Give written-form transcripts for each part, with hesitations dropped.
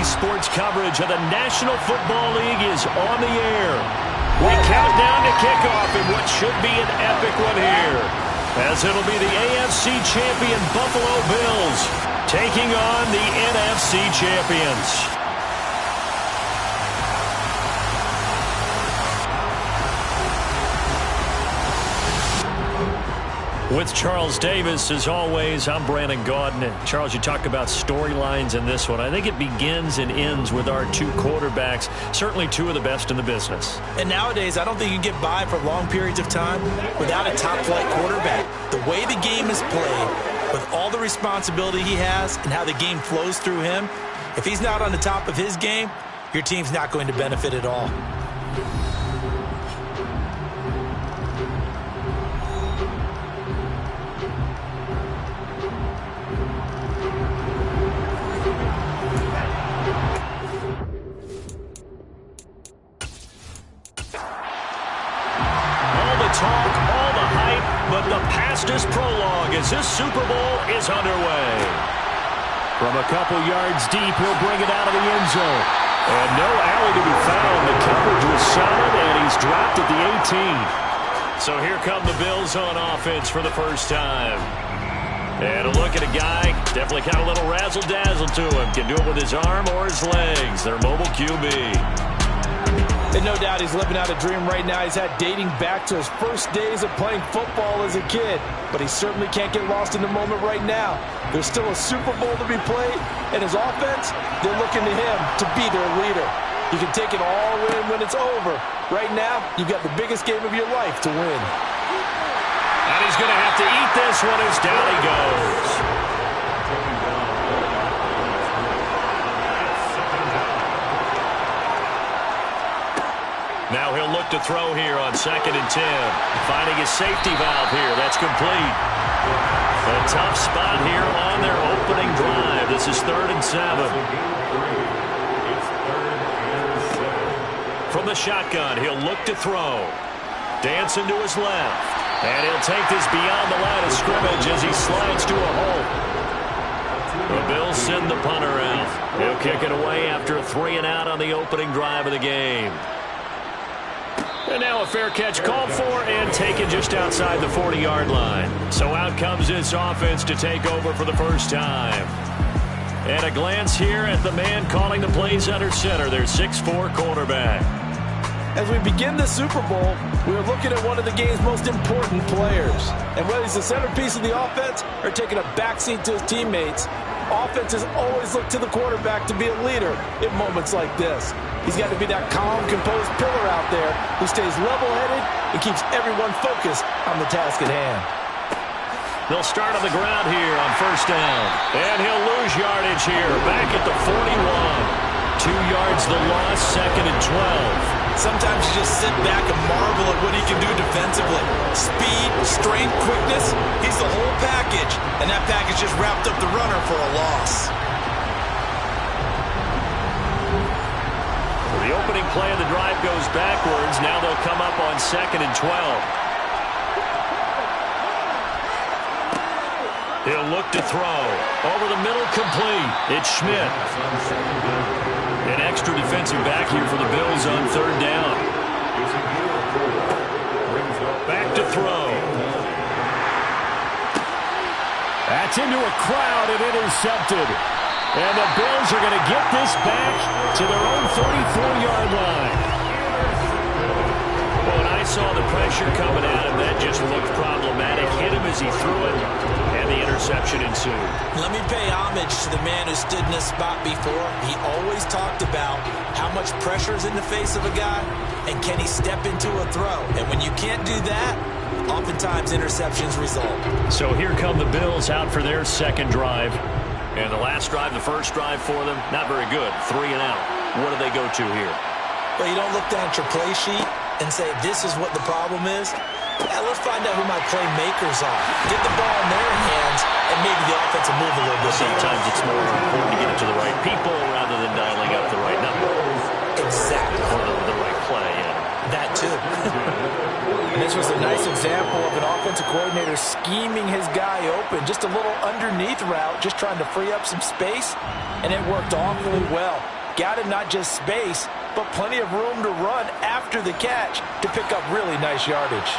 NBC Sports coverage of the National Football League is on the air. We count down to kickoff in what should be an epic one here, as it'll be the AFC champion Buffalo Bills taking on the NFC champions. With Charles Davis, as always, I'm Brandon Gaudin. And Charles, you talk about storylines in this one. I think it begins and ends with our two quarterbacks, certainly two of the best in the business. And nowadays, I don't think you can get by for long periods of time without a top-flight quarterback. The way the game is played, with all the responsibility he has and how the game flows through him, if he's not on the top of his game, your team's not going to benefit at all. Fastest prologue as this Super Bowl is underway. From a couple yards deep, he'll bring it out of the end zone. And no alley to be found. The coverage was solid, and he's dropped at the 18. So here come the Bills on offense for the first time. And a look at a guy, definitely got a little razzle-dazzle to him. Can do it with his arm or his legs. Their mobile QB. And no doubt he's living out a dream right now. He's had dating back to his first days of playing football as a kid. But he certainly can't get lost in the moment right now. There's still a Super Bowl to be played. And his offense, they're looking to him to be their leader. He can take it all in when it's over. Right now, you've got the biggest game of your life to win. And he's going to have to eat this one as down he goes. Now he'll look to throw here on 2nd and 10. Finding his safety valve here. That's complete. A tough spot here on their opening drive. This is 3rd and 7. From the shotgun, he'll look to throw. Dancing to his left. And he'll take this beyond the line of scrimmage as he slides to a hole. The Bills send the punter out. He'll kick it away after a 3-and-out on the opening drive of the game. And now a fair catch called for and taken just outside the 40-yard line. So out comes this offense to take over for the first time. And a glance here at the man calling the plays under center, their 6'4" quarterback. As we begin the Super Bowl, we are looking at one of the game's most important players. And whether he's the centerpiece of the offense or taking a backseat to his teammates, offenses always look to the quarterback to be a leader in moments like this. He's got to be that calm, composed pillar out there who stays level-headed and keeps everyone focused on the task at hand. They'll start on the ground here on 1st down. And he'll lose yardage here, back at the 41. 2 yards the loss, 2nd and 12. Sometimes you just sit back and marvel at what he can do defensively. Speed, strength, quickness, he's the whole package. And that package just wrapped up the runner for a loss. The opening play of the drive goes backwards. Now they'll come up on 2nd and 12. He'll look to throw. Over the middle, complete. It's Schmidt. An extra defensive back here for the Bills on 3rd down. Back to throw. That's into a crowd and intercepted. And the Bills are going to get this back to their own 44-yard line. Well, when I saw the pressure coming at him, that just looked problematic. Hit him as he threw it, and the interception ensued. Let me pay homage to the man who stood in this spot before. He always talked about how much pressure is in the face of a guy, and can he step into a throw. And when you can't do that, oftentimes interceptions result. So here come the Bills out for their 2nd drive. And the last drive, the first drive for them, not very good. 3-and-out. What do they go to here? Well, you don't look down at your play sheet and say, this is what the problem is. Yeah, let's find out who my playmakers are. Get the ball in their hands, and maybe the offense will move a little bit. Sometimes it's more important to get it to the right people rather than dialing up the right number. Exactly. Or the right play, yeah. That too. And this was a nice example of an offensive coordinator scheming his guy open. Just a little underneath route, just trying to free up some space, and it worked awfully well. Got him not just space, but plenty of room to run after the catch to pick up really nice yardage.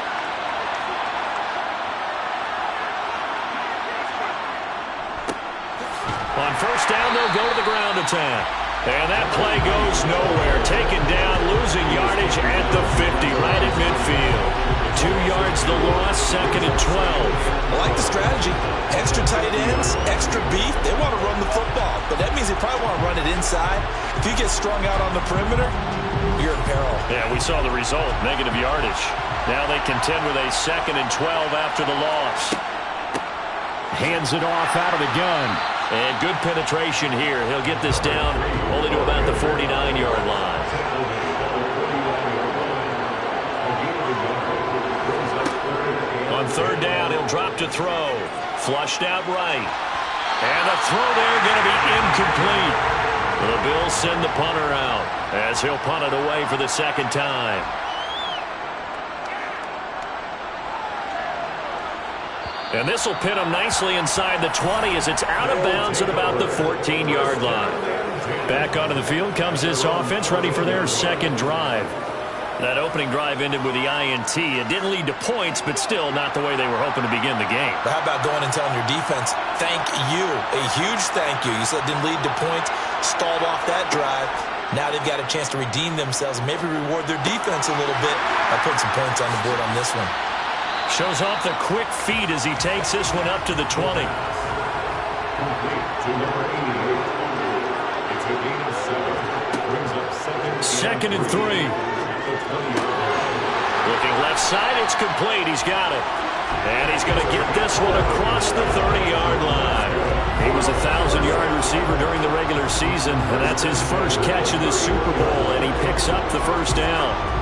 On first down, they'll go to the ground attack. And that play goes nowhere. Taken down, losing yardage at the 50, right at midfield. 2 yards the loss, 2nd and 12. I like the strategy. Extra tight ends, extra beef. They want to run the football, but that means they probably want to run it inside. If you get strung out on the perimeter, you're in peril. Yeah, we saw the result, negative yardage. Now they contend with a 2nd and 12 after the loss. Hands it off out of the gun. And good penetration here. He'll get this down only to about the 49-yard line. On third down, he'll drop to throw. Flushed out right. And the throw there going to be incomplete. The Bills send the punter out as he'll punt it away for the 2nd time. And this will pin him nicely inside the 20 as it's out of bounds at about the 14-yard line. Back onto the field comes this offense, ready for their 2nd drive. That opening drive ended with the INT. It didn't lead to points, but still not the way they were hoping to begin the game. But how about going and telling your defense, thank you, a huge thank you. You said it didn't lead to points, stalled off that drive. Now they've got a chance to redeem themselves and maybe reward their defense a little bit by putting some points on the board on this one. Shows off the quick feet as he takes this one up to the 20. Second and 3. Looking left side, it's complete. He's got it. And he's going to get this one across the 30-yard line. He was a 1,000-yard receiver during the regular season, and that's his first catch of this Super Bowl, and he picks up the first down.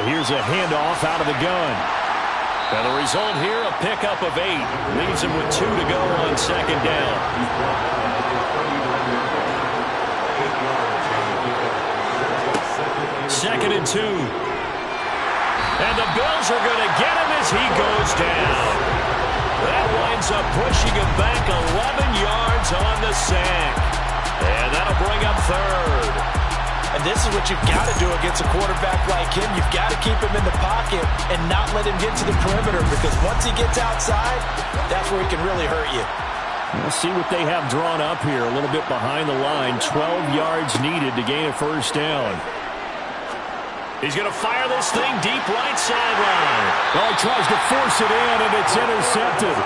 Here's a handoff out of the gun. And the result here, a pickup of 8. Leaves him with 2 to go on 2nd down. Second and 2. And the Bills are going to get him as he goes down. That winds up pushing him back 11 yards on the sack. And that'll bring up 3rd. And this is what you've got to do against a quarterback like him. You've got to keep him in the pocket and not let him get to the perimeter, because once he gets outside, that's where he can really hurt you. We'll see what they have drawn up here. A little bit behind the line. 12 yards needed to gain a first down. He's going to fire this thing deep right sideline. Well, he tries to force it in, and it's intercepted.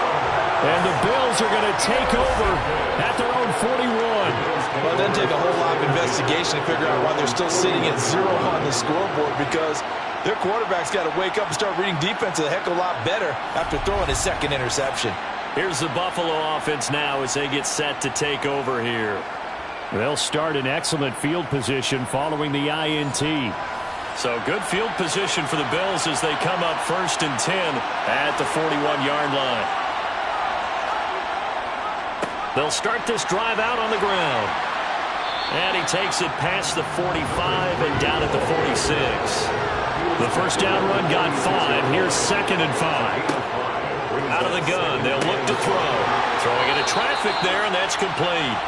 And the Bills are going to take over at their own 41. Well, it doesn't take a whole lot of investigation to figure out why they're still sitting at 0 on the scoreboard, because their quarterback's got to wake up and start reading defense a heck of a lot better after throwing his 2nd interception. Here's the Buffalo offense now as they get set to take over here. They'll start in excellent field position following the INT. So good field position for the Bills as they come up 1st and 10 at the 41-yard line. They'll start this drive out on the ground. And he takes it past the 45 and down at the 46. The first down run got 5. Here's 2nd and 5. Out of the gun, they'll look to throw. Throwing into traffic there, and that's complete.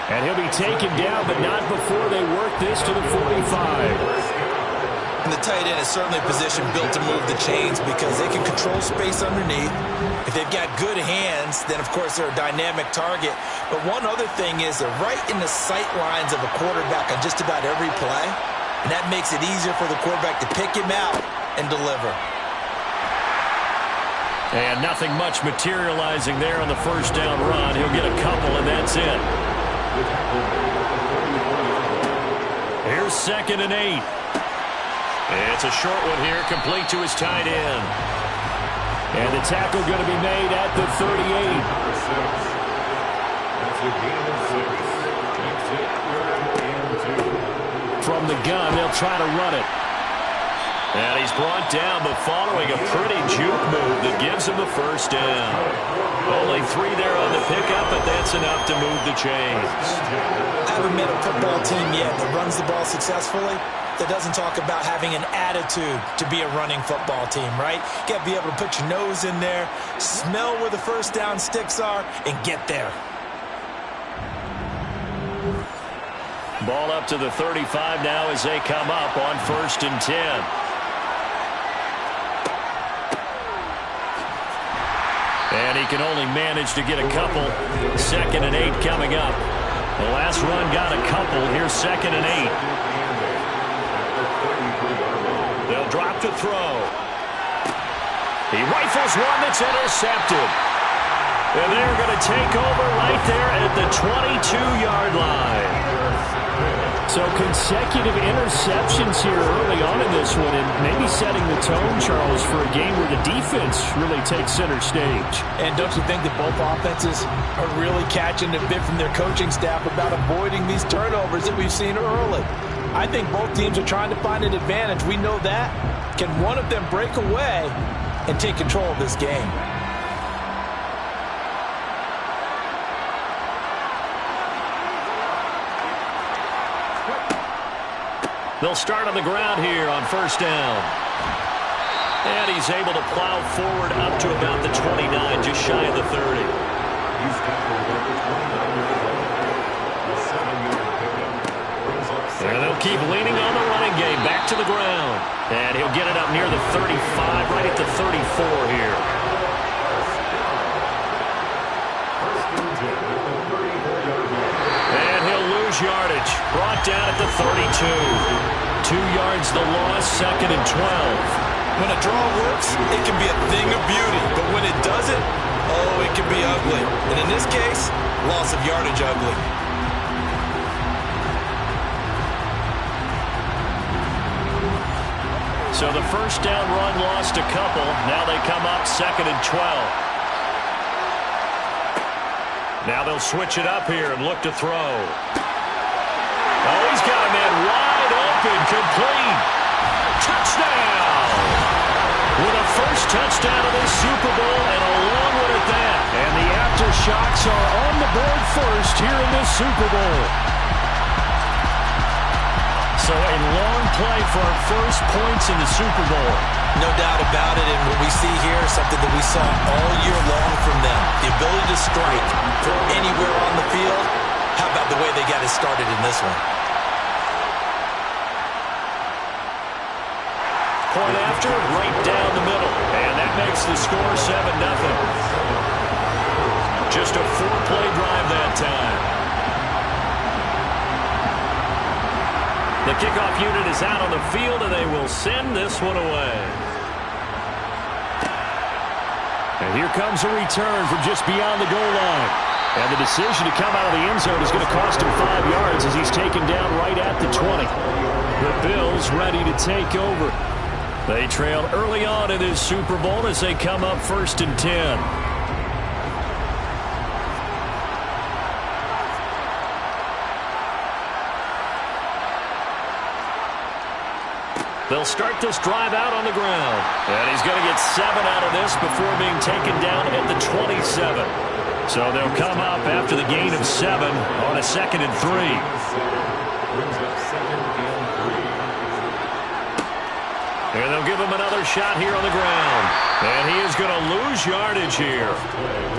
And he'll be taken down, but not before they work this to the 45. And the tight end is certainly a position built to move the chains because they can control space underneath. If they've got good hands, then, of course, they're a dynamic target. But one other thing is they're right in the sight lines of a quarterback on just about every play. And that makes it easier for the quarterback to pick him out and deliver. And nothing much materializing there on the first down run. He'll get a couple, and that's it. Here's 2nd and 8. It's a short one here, complete to his tight end. And the tackle going to be made at the 38. From the gun, they'll try to run it. And he's brought down, but following a pretty juke move that gives him the first down. Only 3 there on the pickup, but that's enough to move the chains. I haven't met a football team yet that runs the ball successfully that doesn't talk about having an attitude to be a running football team, right? You got to be able to put your nose in there, smell where the first down sticks are, and get there. Ball up to the 35 now as they come up on 1st and 10. And he can only manage to get a couple. 2nd and 8 coming up. The last run got a couple. Here's 2nd and 8. They'll drop to throw. He rifles one that's intercepted. And they're going to take over right there at the 22-yard line. So consecutive interceptions here early on in this one, and maybe setting the tone, Charles, for a game where the defense really takes center stage. And don't you think that both offenses are really catching a bit from their coaching staff about avoiding these turnovers that we've seen early? I think both teams are trying to find an advantage. We know that. Can one of them break away and take control of this game? They'll start on the ground here on 1st down. And he's able to plow forward up to about the 29, just shy of the 30. And they'll keep leaning on the running game, back to the ground. And he'll get it up near the 35, right at the 34 here. And he'll lose yardage, brought down at the 32. 2 yards the loss, 2nd and 12. When a draw works, it can be a thing of beauty. But when it doesn't, oh, it can be ugly. And in this case, loss of yardage ugly. So the first down run lost a couple. Now they come up 2nd and 12. Now they'll switch it up here and look to throw. Oh, he's got a man wide open, complete. Touchdown! With a first touchdown of the Super Bowl and a long one at that. And the Aftershocks are on the board first here in this Super Bowl. So a long play for our first points in the Super Bowl. No doubt about it, and what we see here is something that we saw all year long from them. The ability to strike from anywhere on the field. How about the way they got it started in this one? Point after, right down the middle. And that makes the score 7-0. Just a 4-play drive that time. The kickoff unit is out on the field, and they will send this one away. And here comes a return from just beyond the goal line. And the decision to come out of the end zone is going to cost him 5 yards as he's taken down right at the 20. The Bills ready to take over. They trailed early on in this Super Bowl as they come up 1st and 10. They'll start this drive out on the ground. And he's going to get 7 out of this before being taken down at the 27. So they'll come up after the gain of 7 on a 2nd and 3. And they'll give him another shot here on the ground. And he is going to lose yardage here.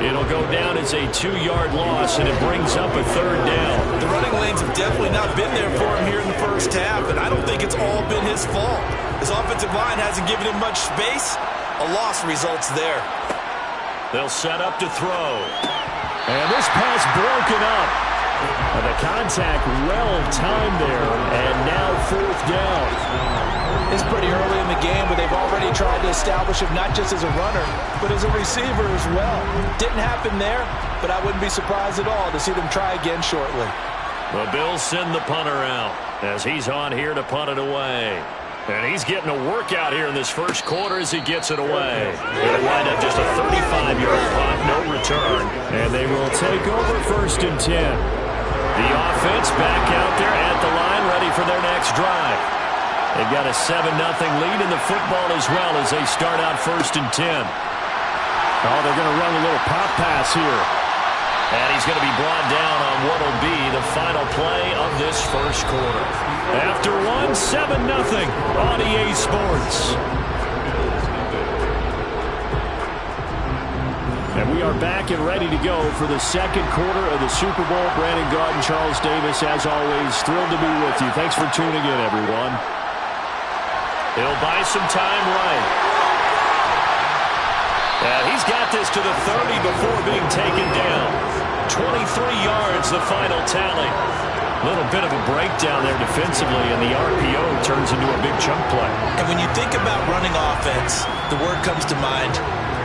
It'll go down as a 2-yard loss, and it brings up a 3rd down. The running lanes have definitely not been there for him here in the first half, and I don't think it's all been his fault. His offensive line hasn't given him much space. A loss results there. They'll set up to throw. And this pass broken up. And the contact well timed there, and now 4th down. It's pretty early in the game, but they've already tried to establish him not just as a runner, but as a receiver as well. Didn't happen there, but I wouldn't be surprised at all to see them try again shortly. The Bills send the punter out as he's on here to punt it away. And he's getting a workout here in this first quarter as he gets it away. It'll wind up just a 35-yard punt, no return. And they will take over 1st and 10. The offense back out there at the line, ready for their next drive. They've got a 7-0 lead in the football as well as they start out 1st and 10. Oh, they're going to run a little pop pass here. And he's going to be brought down on what will be the final play of this first quarter. After 7-0 on EA Sports. And we are back and ready to go for the second quarter of the Super Bowl. Brandon Gaudin and Charles Davis, as always, thrilled to be with you. Thanks for tuning in, everyone. He'll buy some time right. And he's got this to the 30 before being taken down. 23 yards, the final tally. A little bit of a breakdown there defensively, and the RPO turns into a big chunk play. And when you think about running offense, the word comes to mind,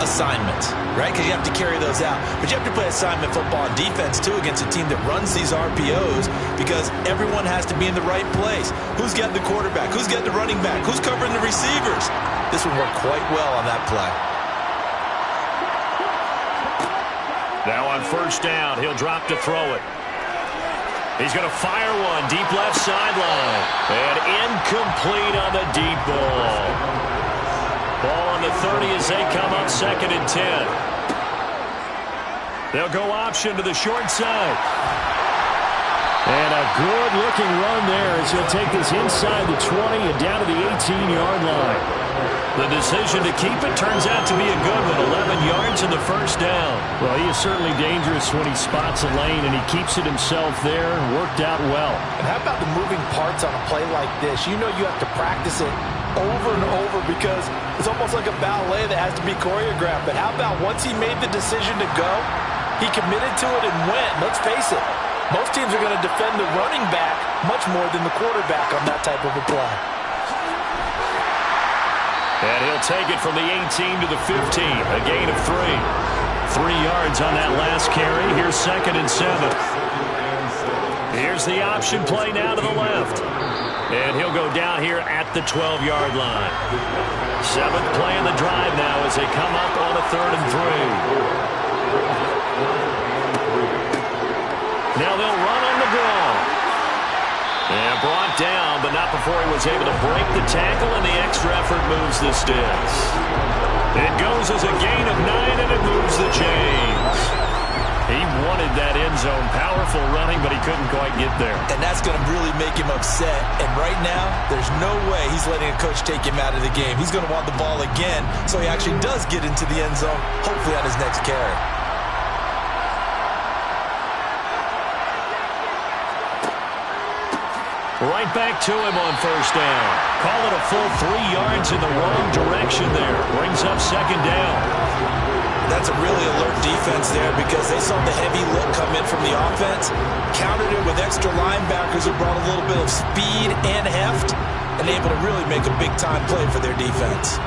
assignments, right? Because you have to carry those out. But you have to play assignment football on defense, too, against a team that runs these RPOs because everyone has to be in the right place. Who's getting the quarterback? Who's getting the running back? Who's covering the receivers? This would work quite well on that play. Now on 1st down, he'll drop to throw it. He's going to fire one deep left sideline. And incomplete on the deep ball. Ball on the 30 as they come up 2nd and 10. They'll go option to the short side. And a good-looking run there as he'll take this inside the 20 and down to the 18-yard line. The decision to keep it turns out to be a good one. 11 yards in the 1st down. Well, he is certainly dangerous when he spots a lane, and he keeps it himself there. Worked out well. And how about the moving parts on a play like this? You know you have to practice it over and over because it's almost like a ballet that has to be choreographed. But how about once he made the decision to go, he committed to it and went. Let's face it, most teams are going to defend the running back much more than the quarterback on that type of a play. And he'll take it from the 18 to the 15, a gain of 3. 3 yards on that last carry. Here's 2nd and 7. Here's the option play now to the left. And he'll go down here at the 12-yard line. 7th play in the drive now as they come up on a 3rd and 3. Now they'll run on the draw. And brought down, but not before he was able to break the tackle, and the extra effort moves the sticks. It goes as a gain of 9, and it moves the chains. He wanted that end zone. Powerful running, but he couldn't quite get there. And that's going to really make him upset. And right now, there's no way he's letting a coach take him out of the game. He's going to want the ball again, so he actually does get into the end zone, hopefully on his next carry. Right back to him on 1st down. Call it a full 3 yards in the wrong direction there. Brings up 2nd down. That's a really alert defense there because they saw the heavy look come in from the offense, countered it with extra linebackers who brought a little bit of speed and heft, and able to really make a big-time play for their defense.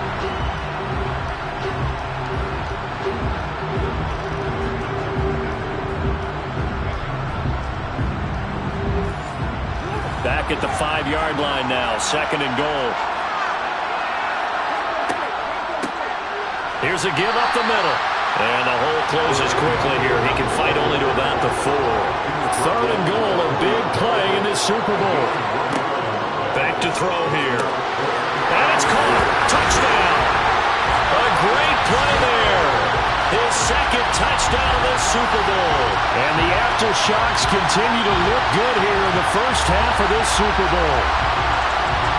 Back at the 5-yard line now, 2nd and goal. Here's a give up the middle. And the hole closes quickly here. He can fight only to about the 4. 3rd and goal, a big play in this Super Bowl. Back to throw here. And it's caught. Touchdown. A great play there. His 2nd touchdown of the Super Bowl. And the Aftershocks continue to look good here in the first half of this Super Bowl.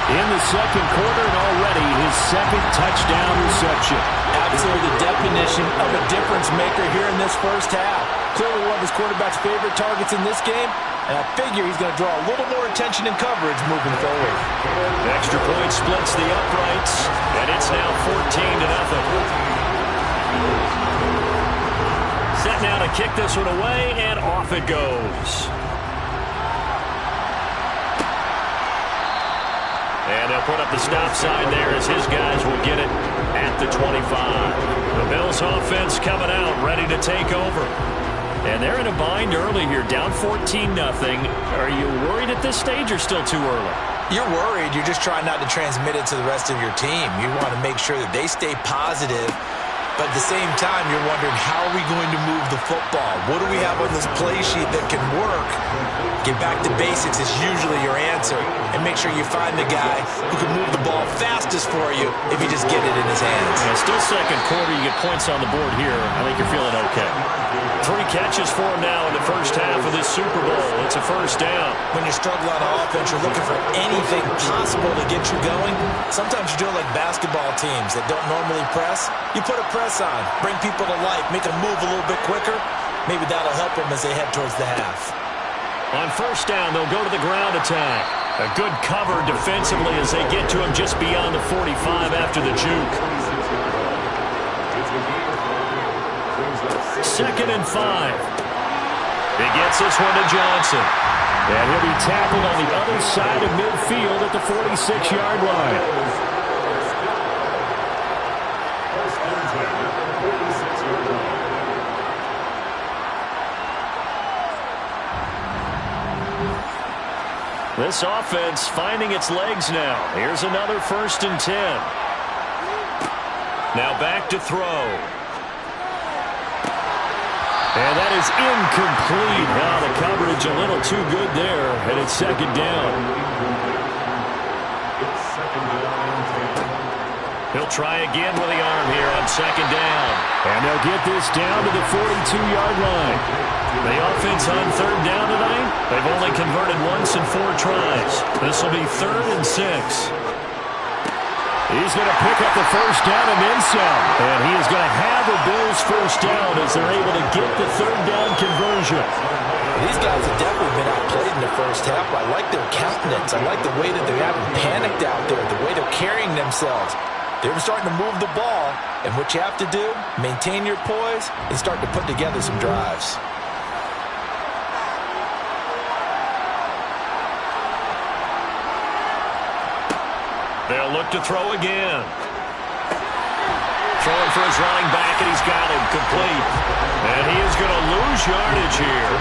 In the second quarter, and already his 2nd touchdown reception. Absolutely the definition of a difference maker here in this first half. Clearly one of his quarterback's favorite targets in this game, and I figure he's going to draw a little more attention and coverage moving forward. The extra point splits the uprights, and it's now 14-0. Set now to kick this one away, and off it goes. And they'll put up the stop sign there as his guys will get it at the 25. The Bills offense coming out, ready to take over. And they're in a bind early here, down 14-0. Are you worried at this stage or still too early? You're worried. You're just trying not to transmit it to the rest of your team. You want to make sure that they stay positive But at the same time, you're wondering, how are we going to move the football? What do we have on this play sheet that can work? Get back to basics is usually your answer. And make sure you find the guy who can move the ball fastest for you if you just get it in his hands. Yeah, still second quarter. You get points on the board here. I think you're feeling okay. 3 catches for him now in the first half of this Super Bowl. It's a first down. When you struggle on offense, you're looking for anything possible to get you going. Sometimes you do it like basketball teams that don't normally press. You put a press on, bring people to life, make them move a little bit quicker. Maybe that'll help them as they head towards the half. On first down, they'll go to the ground attack. A good cover defensively as they get to him just beyond the 45 after the juke. 2nd and 5. He gets this one to Johnson. And he'll be tackled on the other side of midfield at the 46-yard line. This offense finding its legs now. Here's another 1st and 10. Now back to throw. And that is incomplete. Now the coverage a little too good there, and it's 2nd down. He'll try again with the arm here on 2nd down. And they'll get this down to the 42-yard line. The offense on 3rd down tonight, they've only converted once in 4 tries. This will be 3rd and 6. He's going to pick up the first down and then some. And he is going to have the Bills' first down as they're able to get the 3rd down conversion. These guys have definitely been outplayed in the first half. I like their countenance. I like the way that they haven't panicked out there, the way they're carrying themselves. They're starting to move the ball. And what you have to do, maintain your poise and start to put together some drives. They'll look to throw again. Throwing for his running back, and he's got him complete. And he is going to lose yardage here.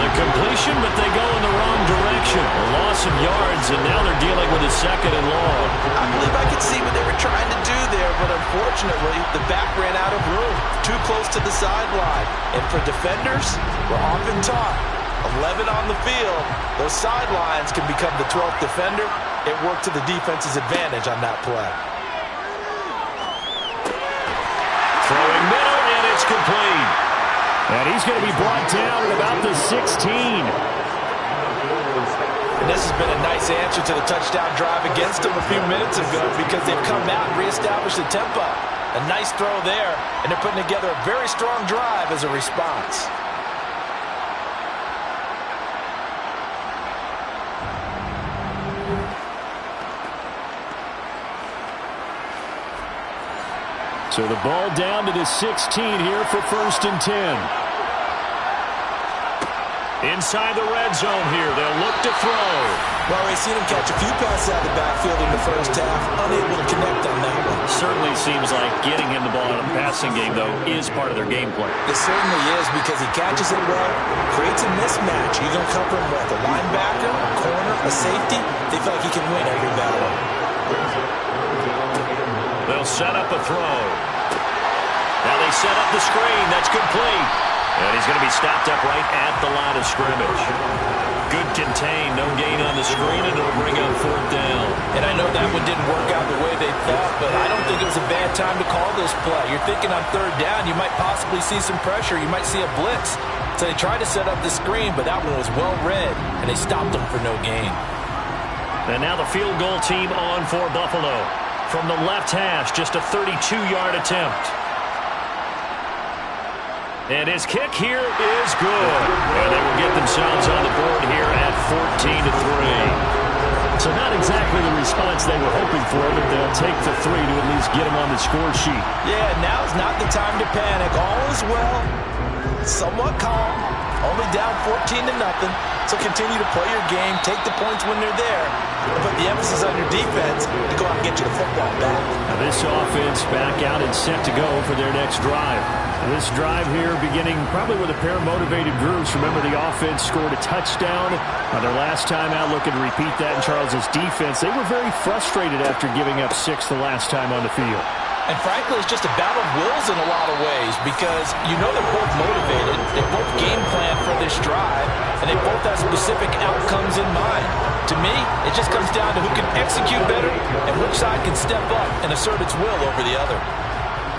The completion, but they go in the wrong direction. A loss of yards, and now they're dealing with a 2nd and long. I believe I could see what they were trying to do there, but unfortunately, the back ran out of room. Too close to the sideline. And for defenders, we're often taught, 11 on the field, those sidelines can become the 12th defender. It worked to the defense's advantage on that play. Throwing middle, and it's complete. And he's going to be brought down at about the 16. And this has been a nice answer to the touchdown drive against them a few minutes ago because they've come out and reestablished the tempo. A nice throw there, and they're putting together a very strong drive as a response. So the ball down to the 16 here for 1st and 10. Inside the red zone here. They'll look to throw. Well, we've seen him catch a few passes out of the backfield in the first half. Unable to connect on that one. Certainly seems like getting him the ball in a passing game, though, is part of their game plan. It certainly is because he catches it well, creates a mismatch. You're going to cover him with a linebacker, a corner, a safety. They feel like he can win every battle. They'll set up a throw. Now they set up the screen. That's complete. And he's going to be stopped up right at the line of scrimmage. Good contain. No gain on the screen, and it'll bring up 4th down. And I know that one didn't work out the way they thought, but I don't think it was a bad time to call this play. You're thinking on 3rd down, you might possibly see some pressure. You might see a blitz. So they tried to set up the screen, but that one was well read, and they stopped them for no gain. And now the field goal team on for Buffalo. From the left hash, just a 32-yard attempt. And his kick here is good. And they will get themselves on the board here at 14-3. So not exactly the response they were hoping for, but they'll take the 3 to at least get them on the score sheet. Yeah, now's not the time to panic. All is well. Somewhat calm. Only down 14-0. So continue to play your game. Take the points when they're there. And put the emphasis on your defense to go out and get you the football back. Now this offense back out and set to go for their next drive. This drive here beginning probably with a pair of motivated groups. Remember, the offense scored a touchdown on their last time out, looking to repeat that in Charles's defense. They were very frustrated after giving up 6 the last time on the field. And frankly, it's just a battle of wills in a lot of ways because you know they're both motivated, they both game plan for this drive, and they both have specific outcomes in mind. To me, it just comes down to who can execute better and which side can step up and assert its will over the other.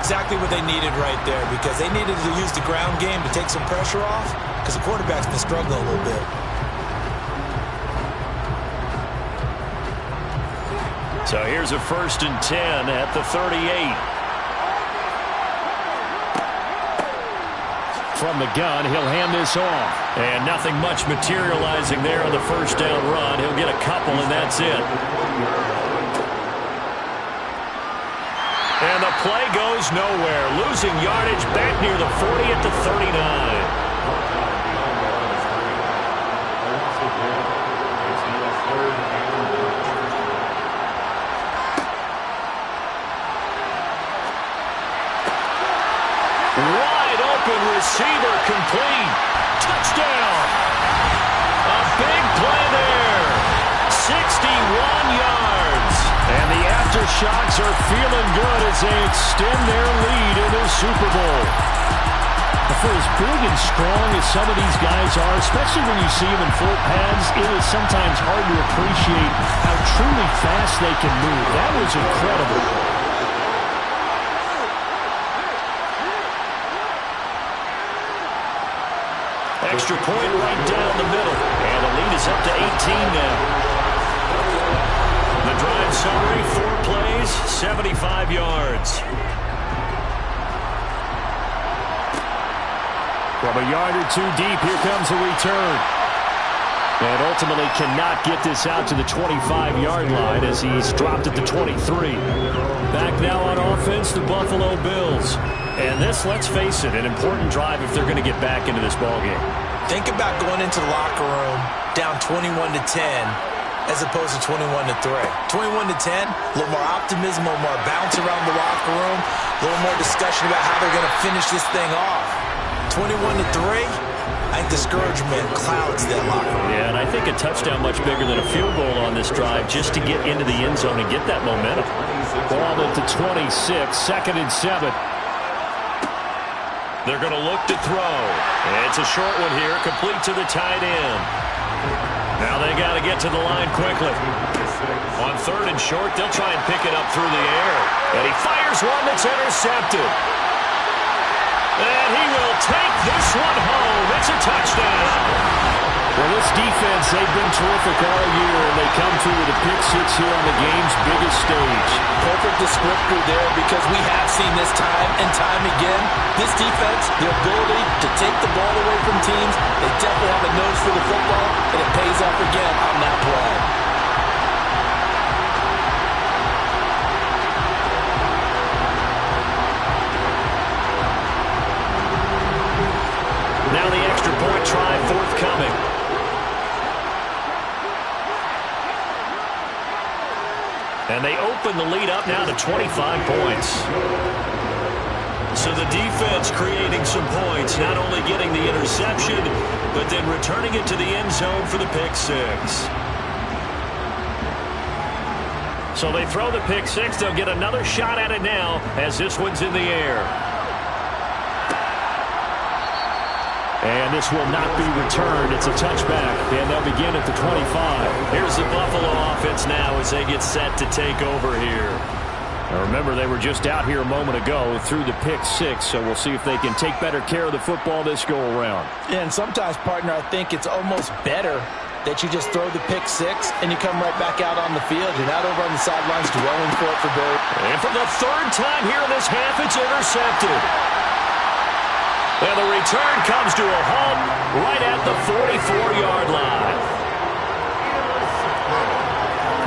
Exactly what they needed right there because they needed to use the ground game to take some pressure off because the quarterback's been struggling a little bit. So here's a 1st and 10 at the 38. From the gun, he'll hand this off. And nothing much materializing there on the 1st down run. He'll get a couple, and that's it. And the play goes nowhere. Losing yardage back near the 40 at the 39. Wide open receiver complete. Touchdown. A big play there. 61 yards. And the Aftershocks are feeling good as they extend their lead in the Super Bowl. For as big and strong as some of these guys are, especially when you see them in full pads, it is sometimes hard to appreciate how truly fast they can move. That was incredible. Extra point right down the middle. And the lead is up to 18 now. The drive summary, 4 plays, 75 yards. From a yard or two deep, here comes a return. And ultimately cannot get this out to the 25-yard line as he's dropped at the 23. Back now on offense, the Buffalo Bills. And this, let's face it, an important drive if they're going to get back into this ballgame. Think about going into the locker room down 21-10 as opposed to 21-3. 21-10, a little more optimism, a little more bounce around the locker room, a little more discussion about how they're going to finish this thing off. 21-3, I think discouragement clouds that locker room. Yeah, and I think a touchdown much bigger than a field goal on this drive just to get into the end zone and get that momentum. Ball at the 26, 2nd and 7. They're going to look to throw. It's a short one here, complete to the tight end. Now they got to get to the line quickly. On 3rd and short, they'll try and pick it up through the air. And he fires one that's intercepted. And he will take this one home. It's a touchdown. Well, this defense, they've been terrific all year, and they come through with a pick-6 here on the game's biggest stage. Perfect descriptor there because we have seen this time and time again. This defense, the ability to take the ball away from teams, they definitely have a nose for the football, and it pays off again on that play. Now the extra point try forthcoming. And they open the lead up now to 25 points. So the defense creating some points, not only getting the interception, but then returning it to the end zone for the pick-6. So they throw the pick-6. They'll get another shot at it now as this one's in the air. And this will not be returned. It's a touchback, and they'll begin at the 25. Here's the Buffalo offense now as they get set to take over here. Now remember, they were just out here a moment ago through the pick-6, so we'll see if they can take better care of the football this go-around. Yeah, and sometimes, partner, I think it's almost better that you just throw the pick-6 and you come right back out on the field. You're not over on the sidelines dwelling for it for Barry. And for the 3rd time here in this half, it's intercepted. And the return comes to a halt right at the 44-yard line.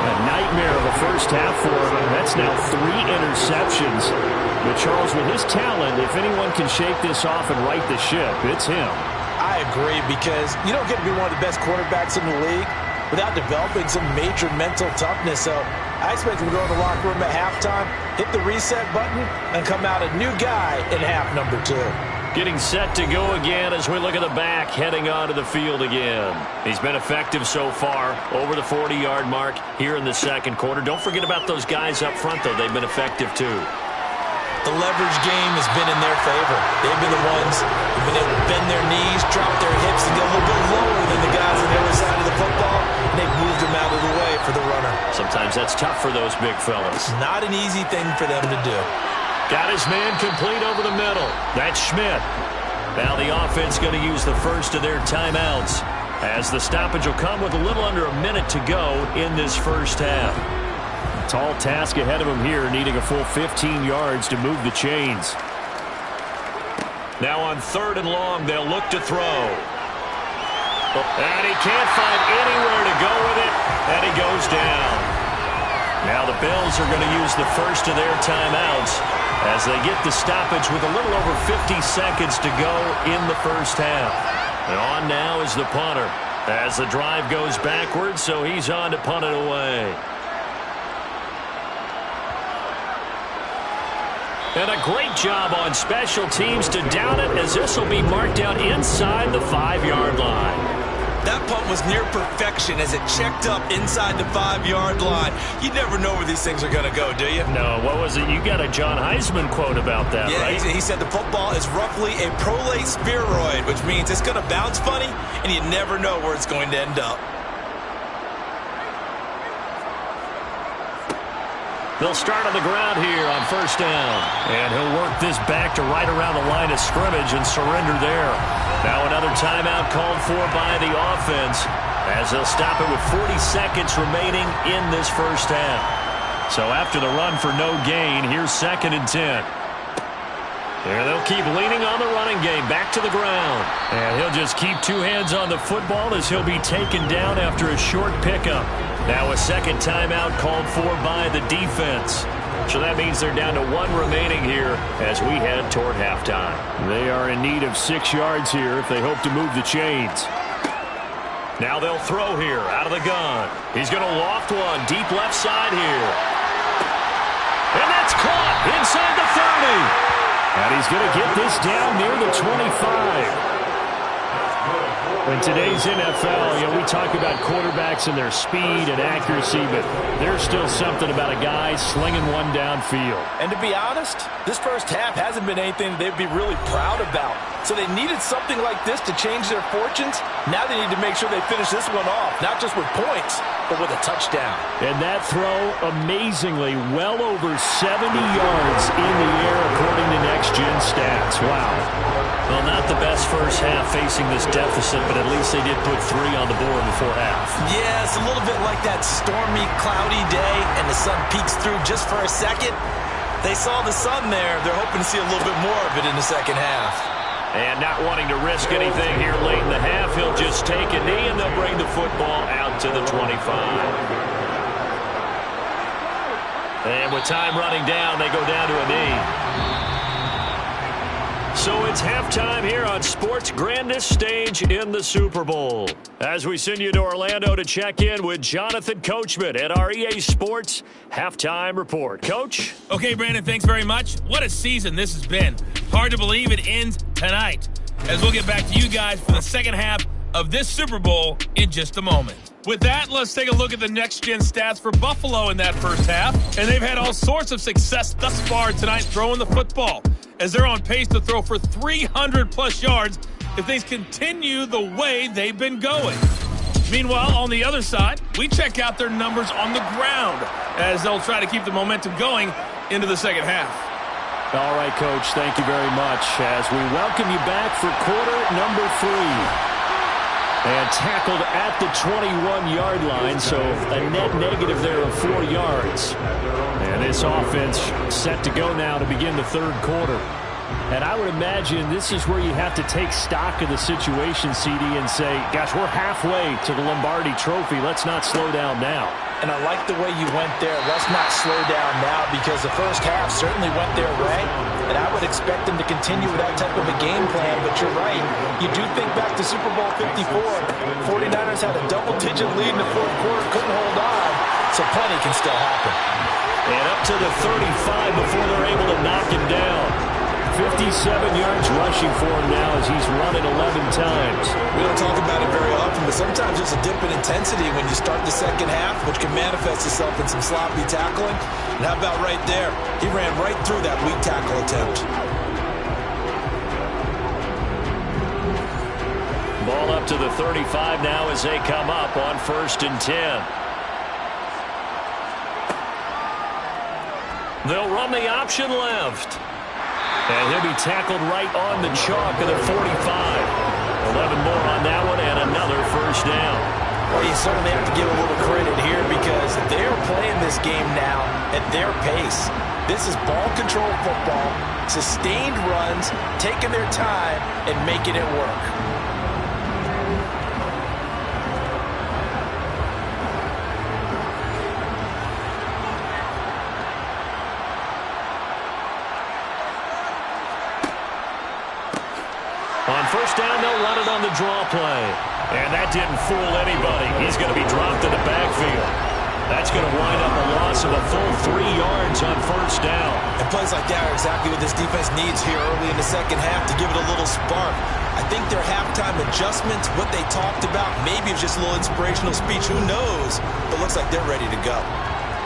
A nightmare of a first half for him. That's now 3 interceptions. But Charles, with his talent, if anyone can shake this off and right the ship, it's him. I agree because you don't get to be one of the best quarterbacks in the league without developing some major mental toughness. So I expect him to go in the locker room at halftime, hit the reset button, and come out a new guy in half number 2. Getting set to go again as we look at the back, heading onto the field again. He's been effective so far, over the 40-yard mark here in the 2nd quarter. Don't forget about those guys up front, though. They've been effective, too. the leverage game has been in their favor. They've been the ones who've been able to bend their knees, drop their hips, and go a little bit lower than the guys on the other side of the football, and they've moved them out of the way for the runner. Sometimes that's tough for those big fellas. Not an easy thing for them to do. Got his man complete over the middle. That's Schmidt. Now the offense going to use the first of their timeouts, as the stoppage will come with a little under a minute to go in this first half. Tall task ahead of him here, needing a full 15 yards to move the chains. Now on 3rd and long, they'll look to throw. And he can't find anywhere to go with it, and he goes down. Now the Bills are going to use the first of their timeouts as they get the stoppage with a little over 50 seconds to go in the first half. And on now is the punter as the drive goes backwards, so he's on to punt it away. And a great job on special teams to down it, as this will be marked down inside the 5-yard line. That punt was near perfection as it checked up inside the 5-yard line. You never know where these things are going to go, do you? No, what was it? You got a John Heisman quote about that, right? Yeah, he said the football is roughly a prolate spheroid, which means it's going to bounce funny, and you never know where it's going to end up. They'll start on the ground here on 1st down. And he'll work this back to right around the line of scrimmage and surrender there. Now another timeout called for by the offense, as they'll stop it with 40 seconds remaining in this first half. So after the run for no gain, here's 2nd and 10. Here they'll keep leaning on the running game, back to the ground. And he'll just keep 2 hands on the football as he'll be taken down after a short pickup. Now a 2nd timeout called for by the defense. So that means they're down to 1 remaining here as we head toward halftime. They are in need of 6 yards here if they hope to move the chains. Now they'll throw here out of the gun. He's going to loft one deep left side here. And that's caught inside the 30. And he's going to get this down near the 25. In today's NFL, we talk about quarterbacks and their speed and accuracy, but there's still something about a guy slinging one downfield. And to be honest, this first half hasn't been anything they'd be really proud about. So they needed something like this to change their fortunes. Now they need to make sure they finish this one off, not just with points, but with a touchdown. And that throw, amazingly, well over 70 yards in the air, according to Next Gen Stats. Wow. Well, not the best first half facing this deficit, but at least they did put 3 on the board before half. Yeah, it's a little bit like that stormy, cloudy day, and the sun peeks through just for a second. They saw the sun there. They're hoping to see a little bit more of it in the second half. And not wanting to risk anything here late in the half, he'll just take a knee, and they'll bring the football out to the 25. And with time running down, they go down to a knee. So it's halftime here on sports' grandest stage in the Super Bowl. As we send you to Orlando to check in with Jonathan Coachman at our EA Sports Halftime Report. Coach? Okay, Brandon, thanks very much. What a season this has been. Hard to believe it ends tonight, as we'll get back to you guys for the second half of this Super Bowl in just a moment. With that, let's take a look at the next-gen stats for Buffalo in that first half. And they've had all sorts of success thus far tonight throwing the football, as they're on pace to throw for 300-plus yards if things continue the way they've been going. Meanwhile, on the other side, we check out their numbers on the ground, as they'll try to keep the momentum going into the second half. All right, Coach, thank you very much, as we welcome you back for quarter number 3. And tackled at the 21-yard line, so a net negative there of 4 yards. And this offense set to go now to begin the third quarter. And I would imagine this is where you have to take stock of the situation, CD, and say, gosh, we're halfway to the Lombardi Trophy. Let's not slow down now. And I like the way you went there. Let's not slow down now, because the first half certainly went their way. And I would expect them to continue with that type of a game plan. But you're right. You do think back to Super Bowl 54. 49ers had a double-digit lead in the fourth quarter, couldn't hold on. So plenty can still happen. And up to the 35 before they're able to knock him down. 57 yards rushing for him now as he's run it 11 times. We don't talk about it very often, but sometimes there's a dip in intensity when you start the second half, which can manifest itself in some sloppy tackling. And how about right there? He ran right through that weak tackle attempt. Ball up to the 35 now as they come up on 1st and 10. They'll run the option left. And he'll be tackled right on the chalk of the 45. 11 more on that one and another first down. Well, you certainly have to give a little credit here because they're playing this game now at their pace. This is ball control football, sustained runs, taking their time and making it work. On 1st down, they'll run it on the draw play. And that didn't fool anybody. He's going to be dropped in the backfield. That's going to wind up a loss of a full 3 yards on 1st down. And plays like that are exactly what this defense needs here early in the second half to give it a little spark. I think their halftime adjustments, what they talked about, maybe it was just a little inspirational speech. Who knows? But looks like they're ready to go.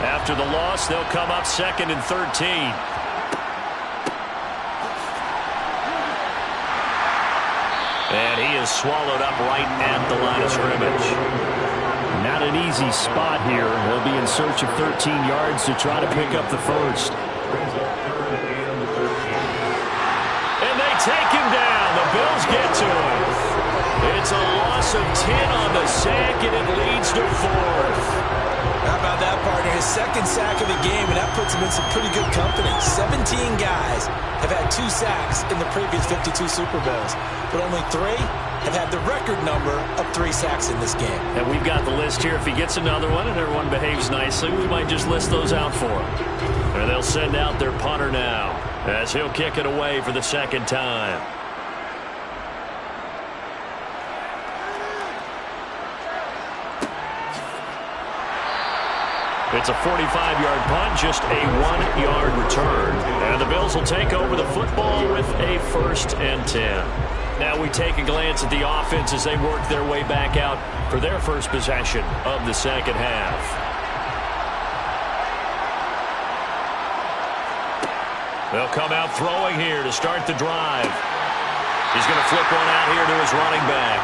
After the loss, they'll come up 2nd and 13. And he is swallowed up right at the line of scrimmage. Not an easy spot here. He'll be in search of 13 yards to try to pick up the first. And they take him down. The Bills get to him. It's a loss of 10 on the sack, and it leads to 4th. How about that, partner? His 2nd sack of the game, and that puts him in some pretty good company. 17 guys have had 2 sacks in the previous 52 Super Bowls, but only 3 have had the record number of 3 sacks in this game. And we've got the list here. If he gets another one and everyone behaves nicely, we might just list those out for him. And they'll send out their punter now as he'll kick it away for the 2nd time. It's a 45-yard punt, just a 1-yard return. And the Bills will take over the football with a 1st and 10. Now we take a glance at the offense as they work their way back out for their first possession of the second half. They'll come out throwing here to start the drive. He's going to flip one out here to his running back.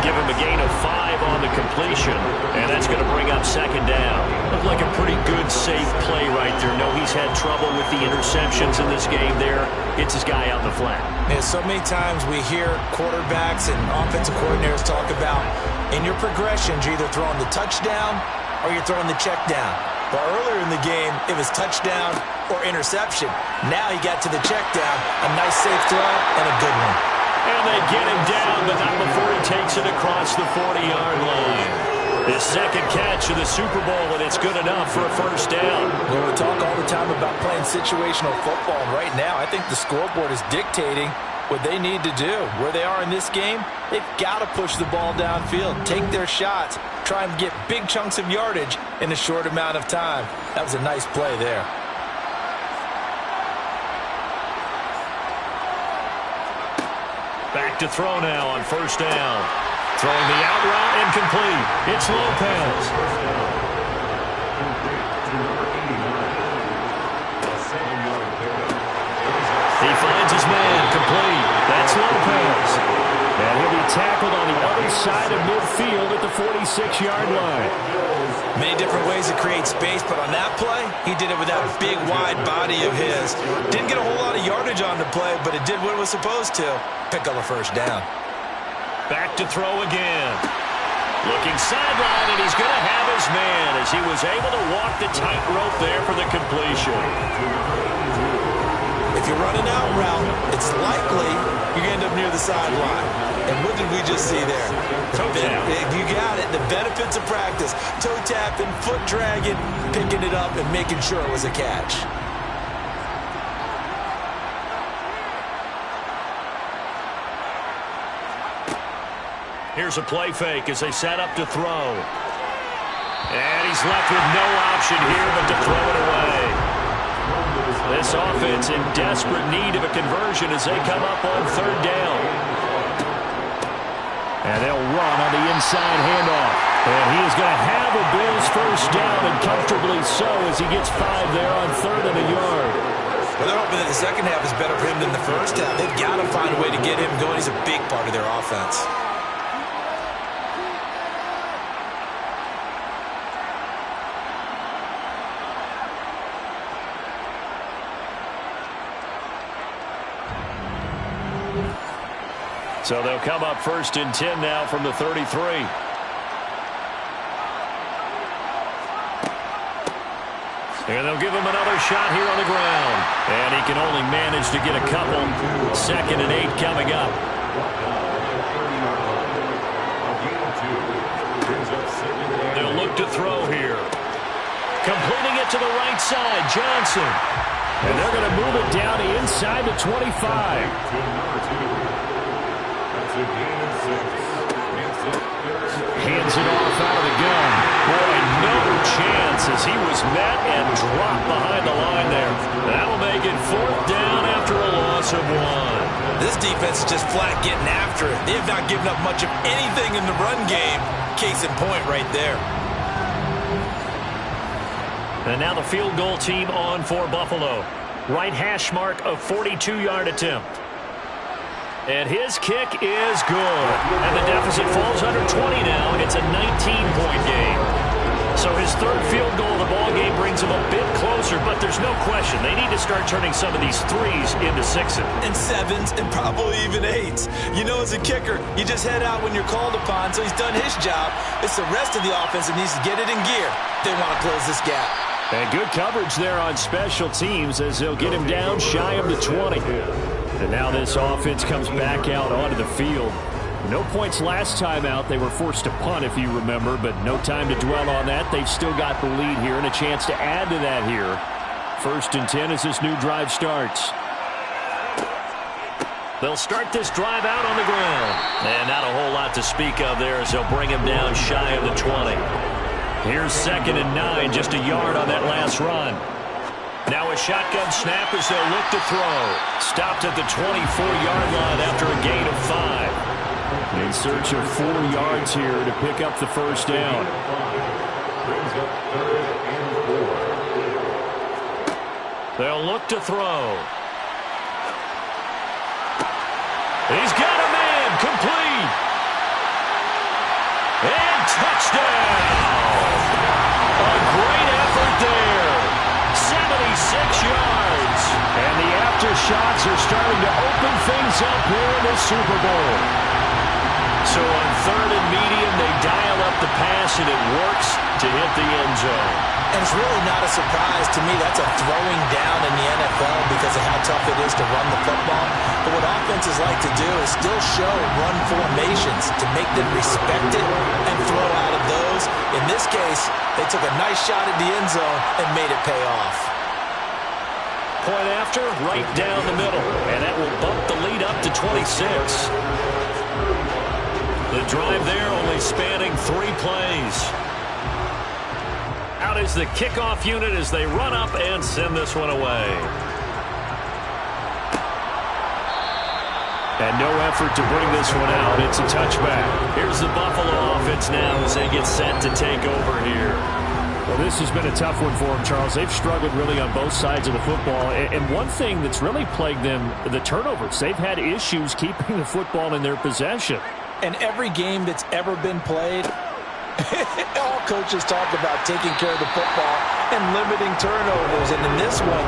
Give him a gain of 5 on the completion, and that's going to bring up 2nd down. Looked like a pretty good, safe play right there. No, he's had trouble with the interceptions in this game there. Gets his guy out in the flat. Yeah, so many times we hear quarterbacks and offensive coordinators talk about in your progressions, you're either throwing the touchdown or you're throwing the check down. But earlier in the game, it was touchdown or interception. Now he got to the check down, a nice safe throw and a good one. And they get him down, but not before he takes it across the 40-yard line. His 2nd catch of the Super Bowl, and it's good enough for a 1st down. Well, we talk all the time about playing situational football, and right now I think the scoreboard is dictating what they need to do. Where they are in this game, they've got to push the ball downfield, take their shots, try and get big chunks of yardage in a short amount of time. That was a nice play there. Back to throw now on 1st down. Throwing the out route incomplete. It's Lopez. He finds his man complete. That's Lopez. And he'll be tackled on the other side of midfield at the 46-yard line. Many different ways to create space, but on that play, he did it with that big, wide body of his. Didn't get a whole lot of yardage on the play, but it did what it was supposed to. Pick up a 1st down. Back to throw again. Looking sideline, and he's going to have his man as he was able to walk the tightrope there for the completion. If you run an out route, it's likely you're going to end up near the sideline. And what did we just see there? Toe tap. You got it. The benefits of practice. Toe tapping, foot dragging, picking it up, and making sure it was a catch. Here's a play fake as they set up to throw. And he's left with no option here but to throw it away. This offense in desperate need of a conversion as they come up on third down. And they'll run on the inside handoff. And he is going to have a Bills first down, and comfortably so, as he gets 5 there on 3rd and a yard. Well, they're hoping that the second half is better for him than the first half. They've got to find a way to get him going. He's a big part of their offense. So they'll come up 1st and 10 now from the 33. And they'll give him another shot here on the ground. And he can only manage to get a couple. 2nd and 8 coming up. They'll look to throw here. Completing it to the right side, Johnson. And they're going to move it down inside the 25. Hands it off out of the gun. Boy, no chance as he was met and dropped behind the line there. That'll make it 4th down after a loss of 1. This defense is just flat getting after it. They have not given up much of anything in the run game. Case in point right there. And now the field goal team on for Buffalo. Right hash mark of 42-yard attempt. And his kick is good. And the deficit falls under 20 now. It's a 19-point game. So his 3rd field goal of the ball game brings him a bit closer, but there's no question they need to start turning some of these 3s into 6s. And 7s and probably even 8s. You know, as a kicker, you just head out when you're called upon, so he's done his job. It's the rest of the offense that needs to get it in gear. They want to close this gap. And good coverage there on special teams as they'll get him down shy of the 20. And now this offense comes back out onto the field. No points last time out. They were forced to punt, if you remember, but no time to dwell on that. They've still got the lead here and a chance to add to that here. 1st and 10 as this new drive starts. They'll start this drive out on the ground. And not a whole lot to speak of there as they'll bring him down shy of the 20. Here's 2nd and 9, just a yard on that last run. Now a shotgun snap as they'll look to throw. Stopped at the 24-yard line after a gain of 5. In search of 4 yards here to pick up the first down. They'll look to throw. He's got a man, complete. And touchdown. A great effort there. 76 yards. And the Aftershocks are starting to open things up here in the Super Bowl. So on 3rd and medium, they dial up the pass, and it works to hit the end zone. And it's really not a surprise to me. That's a throwing down in the NFL because of how tough it is to run the football. But what offenses like to do is still show run formations to make them respect it and throw out of those. In this case, they took a nice shot at the end zone and made it pay off. Point after, right down the middle. And that will bump the lead up to 26. The drive there only spanning 3 plays. Out is the kickoff unit as they run up and send this one away. And no effort to bring this one out. It's a touchback. Here's the Buffalo offense now as they get set to take over here. Well, this has been a tough one for them, Charles. They've struggled really on both sides of the football. And one thing that's really plagued them, the turnovers. They've had issues keeping the football in their possession. And every game that's ever been played, all coaches talk about taking care of the football and limiting turnovers. And in this one,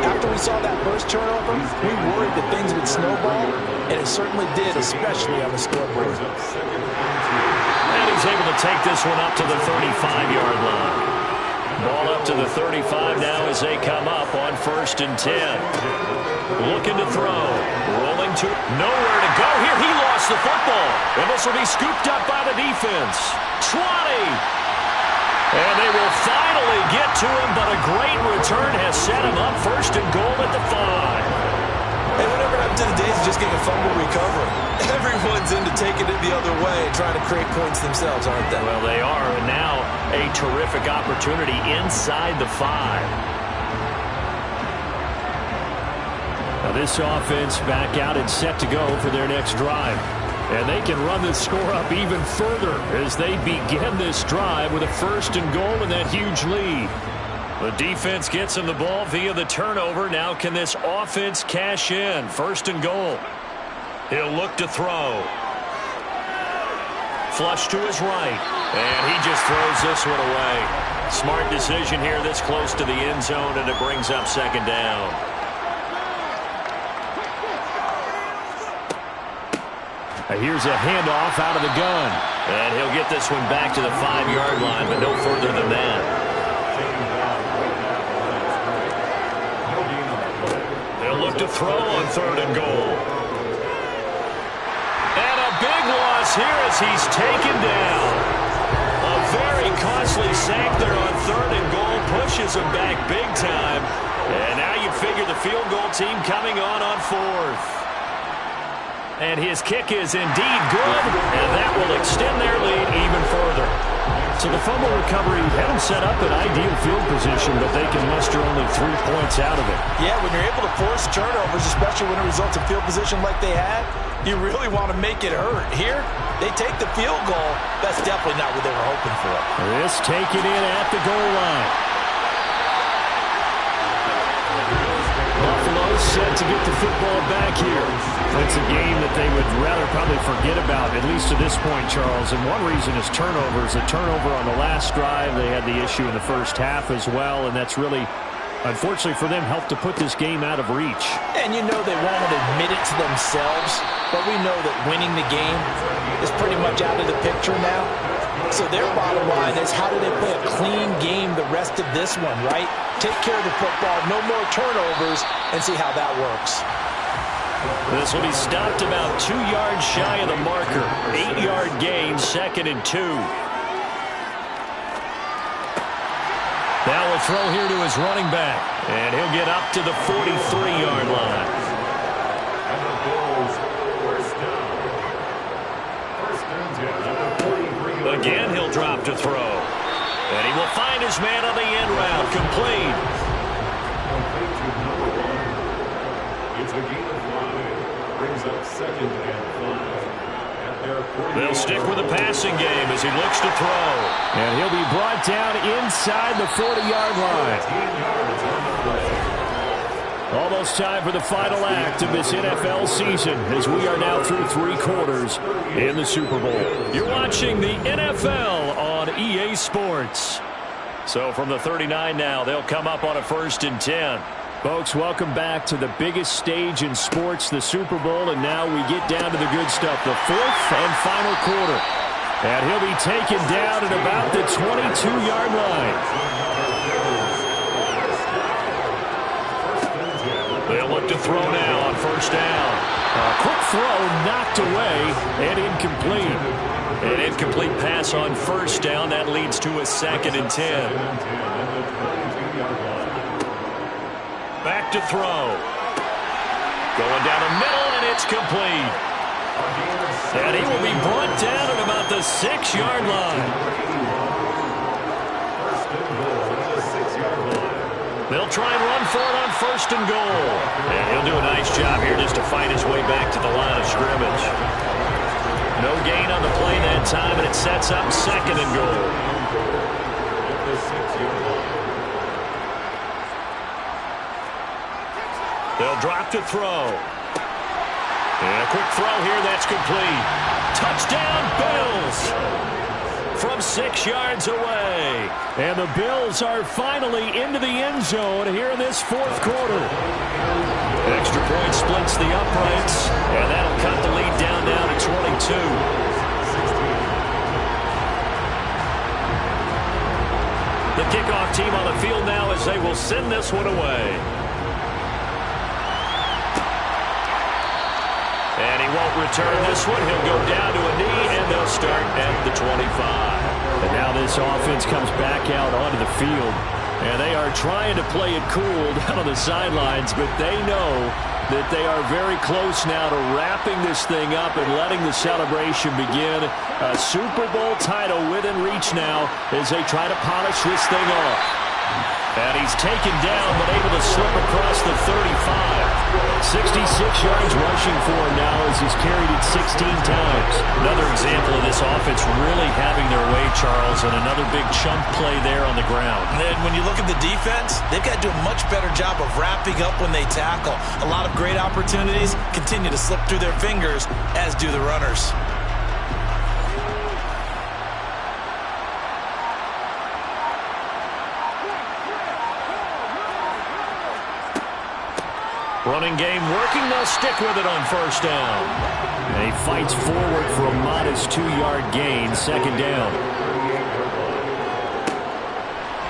after we saw that first turnover, we worried that things would snowball, and it certainly did, especially on the scoreboard. And he's able to take this one up to the 35-yard line. Ball up to the 35 now as they come up on 1st and 10. Looking to throw. Rolling to nowhere to go here. He lost the football. And this will be scooped up by the defense. 20. And they will finally get to him, but a great return has set him up 1st and goal at the 5. Hey, whatever happened to the days of just getting a fumble recovery? Everyone's into taking it the other way and trying to create points themselves, aren't they? Well, they are, and now a terrific opportunity inside the 5. This offense back out and set to go for their next drive. And they can run this score up even further as they begin this drive with a 1st and goal and that huge lead. The defense gets him the ball via the turnover. Now can this offense cash in? 1st and goal. He'll look to throw. Flush to his right. And he just throws this one away. Smart decision here this close to the end zone, and it brings up 2nd down. Here's a handoff out of the gun. And he'll get this one back to the 5-yard line, but no further than that. They'll look to throw on 3rd and goal. And a big loss here as he's taken down. A very costly sack there on 3rd and goal. Pushes him back big time. And now you figure the field goal team coming on 4th. And his kick is indeed good, and that will extend their lead even further. So the fumble recovery had them set up in ideal field position, but they can muster only 3 points out of it. Yeah, when you're able to force turnovers, especially when it results in field position like they had, you really want to make it hurt. Here, they take the field goal. That's definitely not what they were hoping for. This taken in at the goal line. Buffalo set to get the football back here. It's a game that they would rather probably forget about, at least to this point, Charles. And one reason is turnovers. A turnover on the last drive. They had the issue in the first half as well, and that's really, unfortunately for them, helped to put this game out of reach. And you know they won't admit it to themselves, but we know that winning the game is pretty much out of the picture now. So their bottom line is, how do they play a clean game the rest of this one, right? Take care of the football, no more turnovers, and see how that works. This will be stopped about 2 yards shy of the marker. 8-yard gain, 2nd and 2. Now we'll throw here to his running back, and he'll get up to the 43-yard line. Again, he'll drop to throw. And he will find his man on the end route. Complete. It's a gain of 5. Brings up 2nd and 5. They'll stick with the passing game as he looks to throw. And he'll be brought down inside the 40-yard line. Almost time for the final act of this NFL season as we are now through 3 quarters in the Super Bowl. You're watching the NFL on EA Sports. So from the 39 now, they'll come up on a 1st and 10. Folks, welcome back to the biggest stage in sports, the Super Bowl, and now we get down to the good stuff, the 4th and final quarter. And he'll be taken down at about the 22-yard line. They'll look to throw now on 1st down. A quick throw knocked away and incomplete. An incomplete pass on 1st down. That leads to a 2nd and 10. Back to throw. Going down the middle, and it's complete. And he will be brought down at about the 6-yard line. They'll try and run for it on 1st and goal. And he'll do a nice job here just to fight his way back to the line of scrimmage. No gain on the play that time, and it sets up 2nd and goal. They'll drop to throw. And a quick throw here, that's complete. Touchdown, Bills! From 6 yards away. And the Bills are finally into the end zone here in this 4th quarter. Extra point splits the uprights, and that'll cut the lead down now to 22. The kickoff team on the field now as they will send this one away. And he won't return this one. He'll go down to a knee, and they'll start at the 25. And now this offense comes back out onto the field. And they are trying to play it cool down on the sidelines, but they know that they are very close now to wrapping this thing up and letting the celebration begin. A Super Bowl title within reach now as they try to polish this thing off. And he's taken down, but able to slip across the 35. 66 yards rushing for him now as he's carried it 16 times. Another example of this offense really having their way, Charles, and another big chunk play there on the ground. And when you look at the defense, they've got to do a much better job of wrapping up when they tackle. A lot of great opportunities continue to slip through their fingers, as do the runners. Running game working. They'll stick with it on first down. And he fights forward for a modest 2-yard gain. Second down.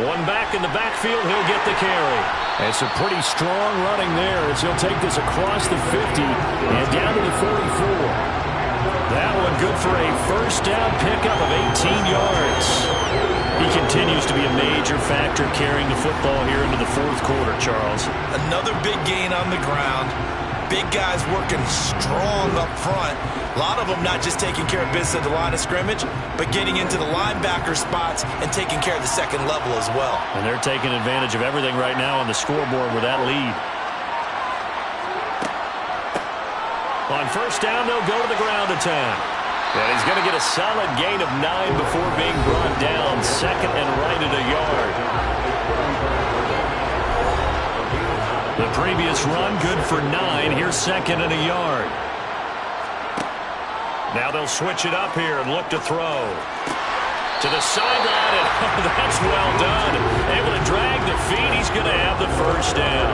One back in the backfield. He'll get the carry. And some pretty strong running there as he'll take this across the 50 and down to the 44. That one good for a first down pickup of 18 yards. He continues to be a major factor carrying the football here into the fourth quarter, Charles. Another big gain on the ground. Big guys working strong up front. A lot of them not just taking care of business at the line of scrimmage, but getting into the linebacker spots and taking care of the second level as well. And they're taking advantage of everything right now on the scoreboard with that lead. On first down, they'll go to the ground attack. And he's going to get a solid gain of 9 before being brought down. Second and right at a yard. The previous run good for 9. Here's second and a yard. Now they'll switch it up here and look to throw. To the sideline, and that's well done. Able to drag the feet. He's going to have the first down.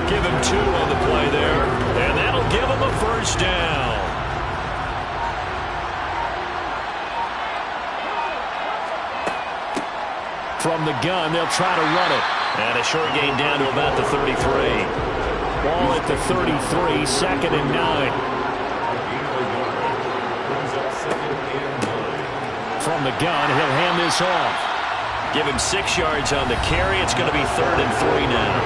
Give him 2 on the play there, and that'll give him a first down. From the gun, they'll try to run it. And a short gain down to about the 33. Ball at the 33, second and 9. From the gun, he'll hand this off. Give him 6 yards on the carry. It's going to be 3rd and 3 now.